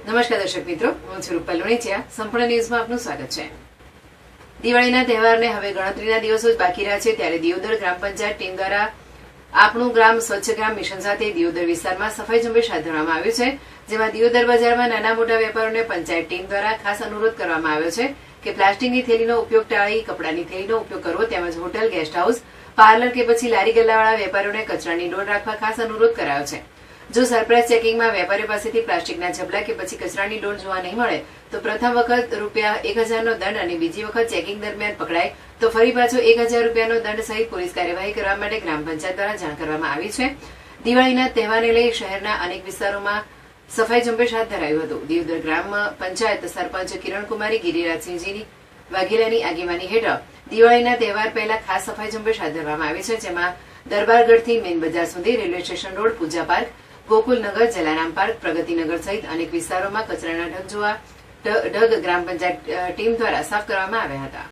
નમસ્કાર દર્શક મિત્રો, હું છું રૂપલ લુણીચિયા. સંપૂર્ણ ન્યૂઝમાં આપનું સ્વાગત છે. દિવાળીના તહેવારને હવે ગણતરીના દિવસો જ બાકી રહ્યા છે, ત્યારે દિયોદર ગ્રામ પંચાયત ટીમ દ્વારા આપણું ગ્રામ સ્વચ્છ ગ્રામ મિશન સાથે દિયોદર વિસ્તારમાં સફાઈ ઝુંબેશ હાથ ધરવામાં આવ્યું છે. જેમાં દિયોદર બજારમાં નાના મોટા વેપારીઓને પંચાયત ટીમ દ્વારા ખાસ અનુરોધ કરવામાં આવ્યો છે કે પ્લાસ્ટિકની થેલીનો ઉપયોગ ટાળી કપડાની થેલીનો ઉપયોગ કરવો, તેમજ હોટલ, ગેસ્ટ હાઉસ, પાર્લર કે પછી લારી ગલ્લાવાળા વેપારીઓને કચરાની ડોલ રાખવા ખાસ અનુરોધ કરાયો છે. જો સરપ્રાઇઝ ચેકિંગમાં વેપારીઓ પાસેથી પ્લાસ્ટિકના ઝબલા કે પછી કચરાની ડોલ જોવા નહીં મળે તો પ્રથમ વખત ₹1000નો દંડ અને બીજી વખત ચેકિંગ દરમિયાન પકડાય તો ફરી પાછો ₹1000નો દંડ સહિત પોલીસ કાર્યવાહી કરવા માટે ગ્રામ પંચાયત દ્વારા જાણ કરવામાં આવી છે. દિવાળીના તહેવારને લઈ શહેરના અનેક વિસ્તારોમાં સફાઈ ઝુંબેશ હાથ ધરાયું હતું. દિયોદર ગ્રામ પંચાયત સરપંચ કિરણકુમારી ગિરિરાજસિંહજીની વાઘેલાની આગેવાની હેઠળ દિવાળીના તહેવાર પહેલા ખાસ સફાઈ ઝુંબેશ હાથ ધરવામાં આવી છે, જેમાં દરબારગઢથી મેન બજાર સુધી, રેલવે સ્ટેશન રોડ, પૂજા પાર્ક, ગોકુલનગર, જલારામ પાર્ક, પ્રગતિનગર સહિત અનેક વિસ્તારોમાં કચરાના ઢગ ગ્રામ પંચાયત ટીમ દ્વારા સાફ કરવામાં આવ્યા હતા.